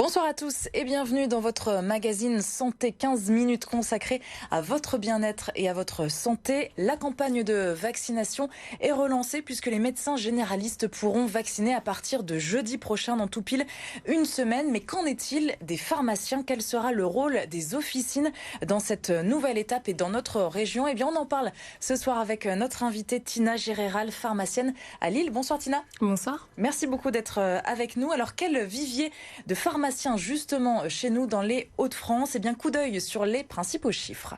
Bonsoir à tous et bienvenue dans votre magazine Santé 15 minutes consacré à votre bien-être et à votre santé. La campagne de vaccination est relancée puisque les médecins généralistes pourront vacciner à partir de jeudi prochain dans tout pile une semaine. Mais qu'en est-il des pharmaciens? Quel sera le rôle des officines dans cette nouvelle étape et dans notre région? Eh bien, on en parle ce soir avec notre invitée Tina Géréral, pharmacienne à Lille. Bonsoir Tina. Bonsoir. Merci beaucoup d'être avec nous. Alors, quel vivier de pharmaciens justement chez nous dans les Hauts-de-France? Eh bien, coup d'œil sur les principaux chiffres.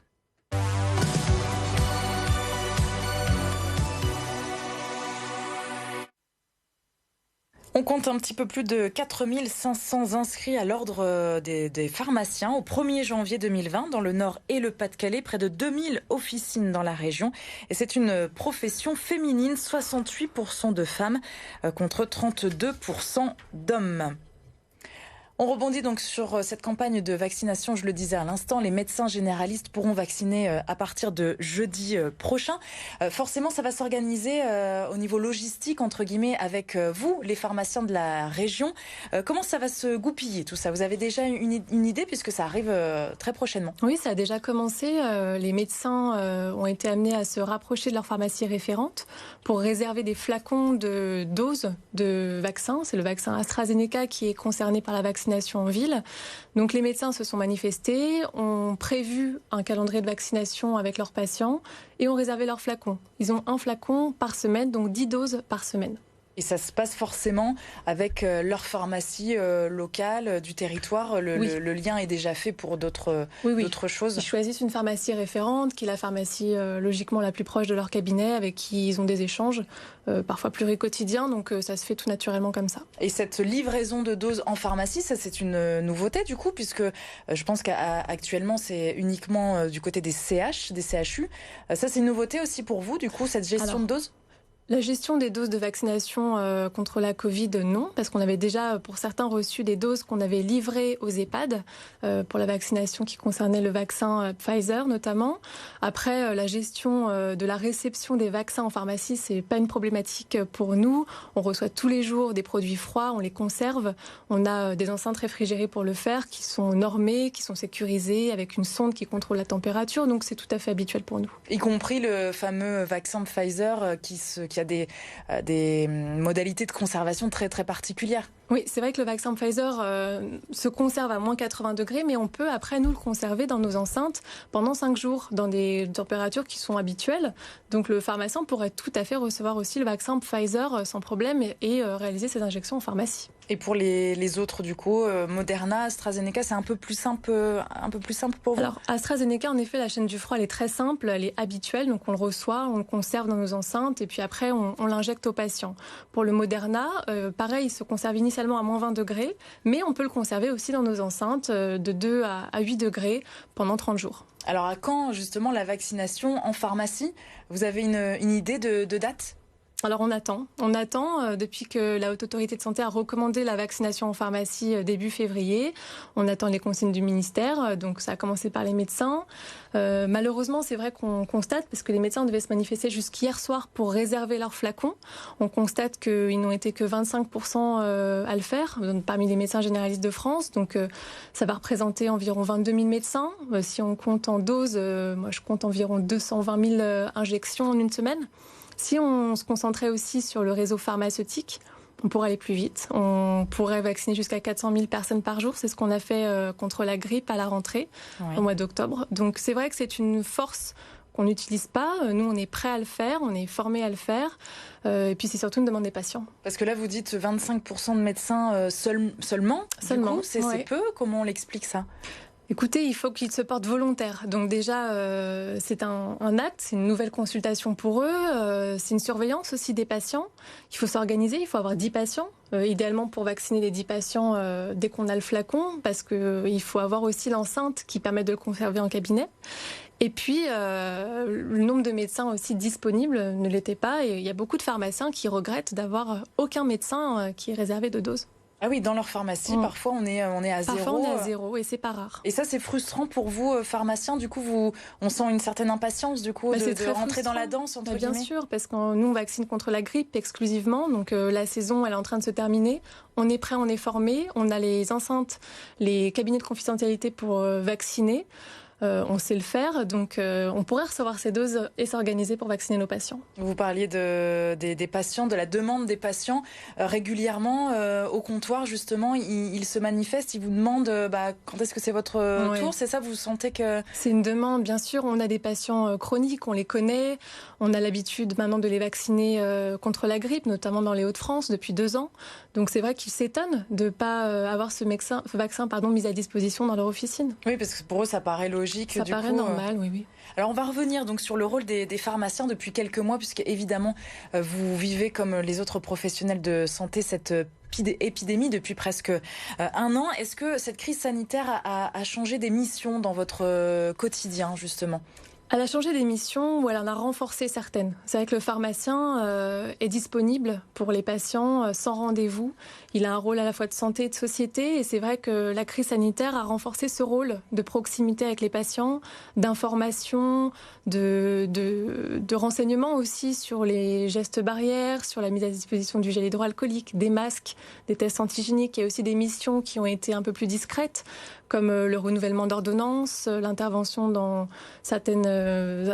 On compte un petit peu plus de 4500 inscrits à l'ordre des pharmaciens au 1er janvier 2020 dans le Nord et le Pas-de-Calais, près de 2000 officines dans la région. Et c'est une profession féminine, 68% de femmes contre 32% d'hommes. On rebondit donc sur cette campagne de vaccination, je le disais à l'instant, les médecins généralistes pourront vacciner à partir de jeudi prochain. Forcément, ça va s'organiser au niveau logistique, entre guillemets, avec vous, les pharmaciens de la région. Comment ça va se goupiller tout ça? Vous avez déjà une idée puisque ça arrive très prochainement? Oui, ça a déjà commencé. Les médecins ont été amenés à se rapprocher de leur pharmacie référente pour réserver des flacons de doses de vaccins. C'est le vaccin AstraZeneca qui est concerné par la vaccination en ville. Donc les médecins se sont manifestés, ont prévu un calendrier de vaccination avec leurs patients et ont réservé leurs flacons. Ils ont un flacon par semaine, donc 10 doses par semaine. Et ça se passe forcément avec leur pharmacie locale du territoire. Oui. Le lien est déjà fait pour d'autres choses. Ils choisissent une pharmacie référente, qui est la pharmacie logiquement la plus proche de leur cabinet, avec qui ils ont des échanges, parfois pluriquotidiens. Donc ça se fait tout naturellement comme ça. Et cette livraison de doses en pharmacie, ça c'est une nouveauté du coup, puisque je pense qu'actuellement c'est uniquement du côté des CH, des CHU. Ça c'est une nouveauté aussi pour vous, du coup, cette gestion de doses? La gestion des doses de vaccination contre la Covid, non, parce qu'on avait déjà, pour certains, reçu des doses qu'on avait livrées aux EHPAD pour la vaccination qui concernait le vaccin Pfizer notamment. Après, la gestion de la réception des vaccins en pharmacie, c'est pas une problématique pour nous. On reçoit tous les jours des produits froids, on les conserve. On a des enceintes réfrigérées pour le faire, qui sont normées, qui sont sécurisées, avec une sonde qui contrôle la température. Donc c'est tout à fait habituel pour nous. Y compris le fameux vaccin Pfizer qui a des modalités de conservation très très particulières. Oui, c'est vrai que le vaccin Pfizer se conserve à moins 80 degrés, mais on peut après nous le conserver dans nos enceintes pendant 5 jours, dans des températures qui sont habituelles. Donc le pharmacien pourrait tout à fait recevoir aussi le vaccin Pfizer sans problème et réaliser ses injections en pharmacie. Et pour les autres, du coup, Moderna, AstraZeneca, c'est un peu plus simple pour vous? Alors, AstraZeneca, en effet, la chaîne du froid, elle est très simple, elle est habituelle. Donc, on le reçoit, on le conserve dans nos enceintes et puis après, on l'injecte aux patients. Pour le Moderna, pareil, il se conserve initialement à moins 20 degrés, mais on peut le conserver aussi dans nos enceintes de 2 à 8 degrés pendant 30 jours. Alors, à quand, justement, la vaccination en pharmacie? Vous avez une idée de date? Alors on attend depuis que la Haute Autorité de Santé a recommandé la vaccination en pharmacie début février. On attend les consignes du ministère, donc ça a commencé par les médecins. Malheureusement, c'est vrai qu'on constate, parce que les médecins devaient se manifester jusqu'hier soir pour réserver leurs flacons, on constate qu'ils n'ont été que 25% à le faire, parmi les médecins généralistes de France. Donc ça va représenter environ 22 000 médecins. Si on compte en doses, moi je compte environ 220 000 injections en une semaine. Si on se concentrait aussi sur le réseau pharmaceutique, on pourrait aller plus vite. On pourrait vacciner jusqu'à 400 000 personnes par jour. C'est ce qu'on a fait contre la grippe à la rentrée, au mois d'octobre. Donc c'est vrai que c'est une force qu'on n'utilise pas. Nous, on est prêts à le faire, on est formés à le faire. Et puis c'est surtout une demande des patients. Parce que là, vous dites 25% de médecins seulement. Du coup, c'est peu. Comment on l'explique ça? Écoutez, il faut qu'ils se portent volontaires. Donc déjà, c'est un acte, c'est une nouvelle consultation pour eux, c'est une surveillance aussi des patients. Il faut s'organiser, il faut avoir 10 patients, idéalement pour vacciner les 10 patients dès qu'on a le flacon, parce qu'il faut avoir aussi l'enceinte qui permet de le conserver en cabinet. Et puis, le nombre de médecins aussi disponibles ne l'était pas. Et il y a beaucoup de pharmaciens qui regrettent d'avoir aucun médecin qui est réservé de doses. Ah oui, dans leur pharmacie, parfois on est à zéro. Parfois on est à zéro et c'est pas rare. Et ça, c'est frustrant pour vous, pharmaciens. Du coup, on sent une certaine impatience du coup, de rentrer dans la danse, entre guillemets. Bien sûr, parce que nous, on vaccine contre la grippe exclusivement. Donc la saison, elle est en train de se terminer. On est prêt, on est formé. On a les enceintes, les cabinets de confidentialité pour vacciner. On sait le faire, donc on pourrait recevoir ces doses et s'organiser pour vacciner nos patients. Vous parliez des patients, de la demande des patients. Régulièrement, au comptoir, justement, ils se manifestent, ils vous demandent quand est-ce que c'est votre tour. C'est ça, vous sentez que... C'est une demande, bien sûr. On a des patients chroniques, on les connaît. On a l'habitude maintenant de les vacciner contre la grippe, notamment dans les Hauts-de-France, depuis 2 ans. Donc c'est vrai qu'ils s'étonnent de ne pas avoir ce vaccin mis à disposition dans leur officine. Oui, parce que pour eux, ça paraît logique. Ça paraît normal, oui. Alors on va revenir donc sur le rôle des pharmaciens depuis quelques mois, puisque évidemment vous vivez comme les autres professionnels de santé cette épidémie depuis presque 1 an. Est-ce que cette crise sanitaire a changé des missions dans votre quotidien, justement ? Elle a changé des missions ou elle en a renforcé certaines. C'est vrai que le pharmacien est disponible pour les patients sans rendez-vous. Il a un rôle à la fois de santé et de société. Et c'est vrai que la crise sanitaire a renforcé ce rôle de proximité avec les patients, d'information, de renseignements aussi sur les gestes barrières, sur la mise à disposition du gel hydroalcoolique, des masques, des tests antigéniques. Il y a aussi des missions qui ont été un peu plus discrètes, comme le renouvellement d'ordonnances, l'intervention dans certaines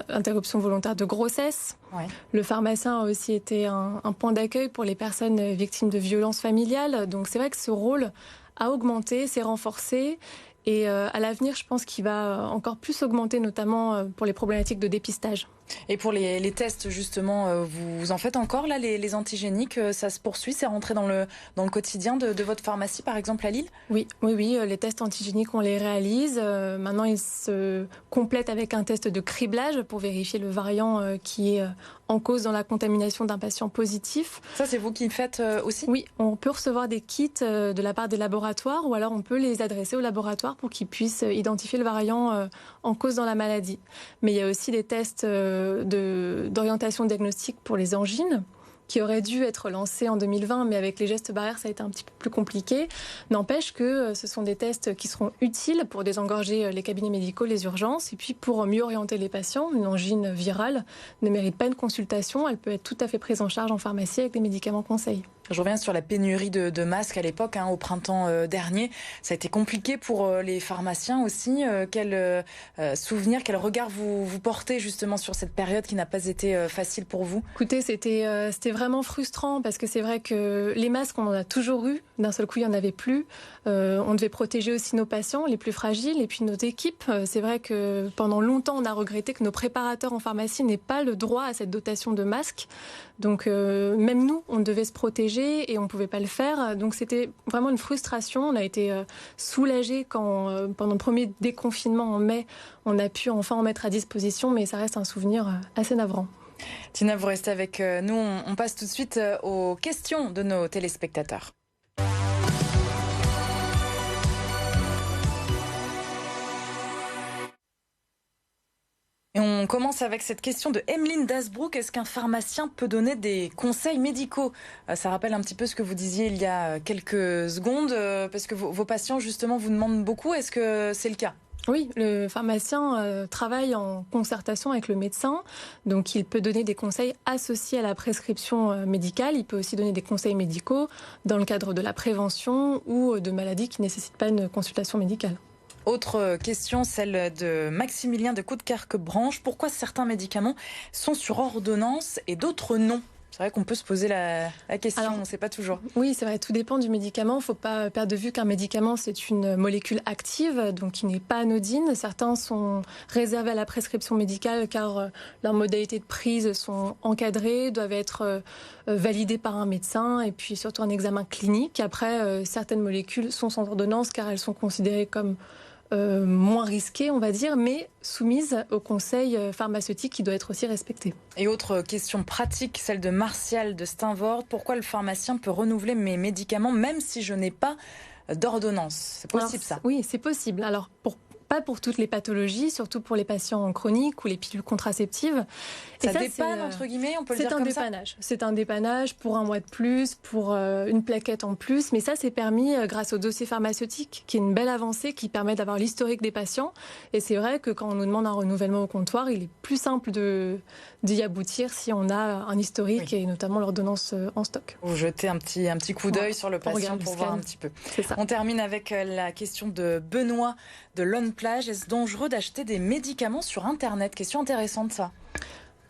interruptions volontaires de grossesse. Ouais. Le pharmacien a aussi été un point d'accueil pour les personnes victimes de violences familiales. Donc c'est vrai que ce rôle a augmenté, s'est renforcé. Et à l'avenir, je pense qu'il va encore plus augmenter, notamment pour les problématiques de dépistage. Et pour les tests, justement, vous en faites encore, là, les antigéniques, ça se poursuit, c'est rentré dans le quotidien de votre pharmacie, par exemple, à Lille ? Oui, les tests antigéniques, on les réalise. Maintenant, ils se complètent avec un test de criblage pour vérifier le variant qui est en cause dans la contamination d'un patient positif. Ça, c'est vous qui le faites aussi ? Oui, on peut recevoir des kits de la part des laboratoires ou alors on peut les adresser au laboratoire pour qu'ils puissent identifier le variant en cause dans la maladie. Mais il y a aussi des tests d'orientation diagnostique pour les angines qui auraient dû être lancés en 2020, mais avec les gestes barrières, ça a été un petit peu plus compliqué. N'empêche que ce sont des tests qui seront utiles pour désengorger les cabinets médicaux, les urgences, et puis pour mieux orienter les patients. Une angine virale ne mérite pas une consultation, elle peut être tout à fait prise en charge en pharmacie avec des médicaments conseils. Je reviens sur la pénurie de masques à l'époque, au printemps dernier. Ça a été compliqué pour les pharmaciens aussi. Quel souvenir, quel regard vous portez justement sur cette période qui n'a pas été facile pour vous ? Écoutez, c'était vraiment frustrant parce que c'est vrai que les masques, on en a toujours eu. D'un seul coup, il n'y en avait plus. On devait protéger aussi nos patients, les plus fragiles, et puis nos équipes. C'est vrai que pendant longtemps, on a regretté que nos préparateurs en pharmacie n'aient pas le droit à cette dotation de masques. Donc même nous, on devait se protéger et on ne pouvait pas le faire. Donc c'était vraiment une frustration. On a été soulagés quand, pendant le premier déconfinement en mai, on a pu enfin en mettre à disposition, mais ça reste un souvenir assez navrant. Tina, vous restez avec nous. On passe tout de suite aux questions de nos téléspectateurs. Et on commence avec cette question de Emeline Dasbrook. Est-ce qu'un pharmacien peut donner des conseils médicaux ? Ça rappelle un petit peu ce que vous disiez il y a quelques secondes, parce que vos patients, justement, vous demandent beaucoup. Est-ce que c'est le cas ? Oui, le pharmacien travaille en concertation avec le médecin, donc il peut donner des conseils associés à la prescription médicale. Il peut aussi donner des conseils médicaux dans le cadre de la prévention ou de maladies qui ne nécessitent pas une consultation médicale. Autre question, celle de Maximilien de Coudekerque-Branche. Pourquoi certains médicaments sont sur ordonnance et d'autres non ? C'est vrai qu'on peut se poser la question, on ne sait pas toujours. Oui, c'est vrai, tout dépend du médicament. Il ne faut pas perdre de vue qu'un médicament, c'est une molécule active, donc qui n'est pas anodine. Certains sont réservés à la prescription médicale car leurs modalités de prise sont encadrées, doivent être validées par un médecin et puis surtout un examen clinique. Après, certaines molécules sont sans ordonnance car elles sont considérées comme moins risquée, on va dire, mais soumise au conseil pharmaceutique qui doit être aussi respecté. Et autre question pratique, celle de Martial de Steinvord. Pourquoi le pharmacien peut renouveler mes médicaments même si je n'ai pas d'ordonnance ? C'est possible, ça ? Oui, c'est possible. Alors, pour pas pour toutes les pathologies, surtout pour les patients chroniques ou les pilules contraceptives. Ça dépanne, entre guillemets, on peut le dire comme ça. C'est un dépannage pour un mois de plus, pour une plaquette en plus. Mais ça, c'est permis grâce au dossier pharmaceutique, qui est une belle avancée, qui permet d'avoir l'historique des patients. Et c'est vrai que quand on nous demande un renouvellement au comptoir, il est plus simple d'y aboutir si on a un historique et notamment l'ordonnance en stock. Vous jetez un petit coup d'œil sur le patient pour voir un petit peu. On termine avec la question de Benoît de Lonne-Plage. Est-ce dangereux d'acheter des médicaments sur Internet? Question intéressante, ça.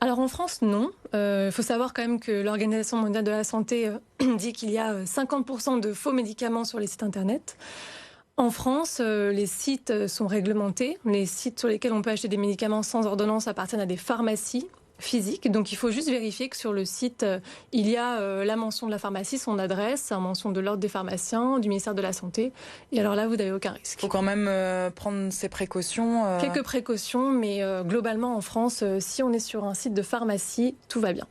Alors en France, non. Il faut savoir quand même que l'Organisation mondiale de la santé dit qu'il y a 50% de faux médicaments sur les sites Internet. En France, les sites sont réglementés. Les sites sur lesquels on peut acheter des médicaments sans ordonnance appartiennent à des pharmacies physique. Donc il faut juste vérifier que sur le site, il y a la mention de la pharmacie, son adresse, la mention de l'ordre des pharmaciens, du ministère de la Santé. Et alors là, vous n'avez aucun risque. Il faut quand même prendre ses précautions. Quelques précautions, mais globalement en France, si on est sur un site de pharmacie, tout va bien.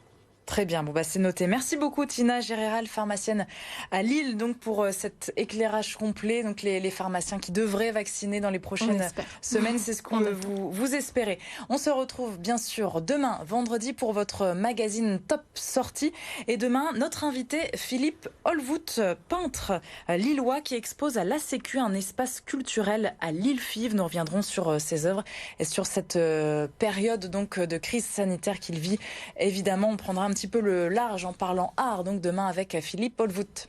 Très bien, c'est noté. Merci beaucoup Tina Géréral, pharmacienne à Lille, donc pour cet éclairage complet. Donc les pharmaciens qui devraient vacciner dans les prochaines semaines, c'est ce qu'on vous espérez. On se retrouve bien sûr demain, vendredi, pour votre magazine Top Sortie. Et demain, notre invité Philippe Olvout, peintre lillois qui expose à l'ACQ, un espace culturel à Lille-Fives. Nous reviendrons sur ses œuvres et sur cette période donc de crise sanitaire qu'il vit. Évidemment, on prendra un petit peu le large en parlant art, donc demain avec Philippe Olvout.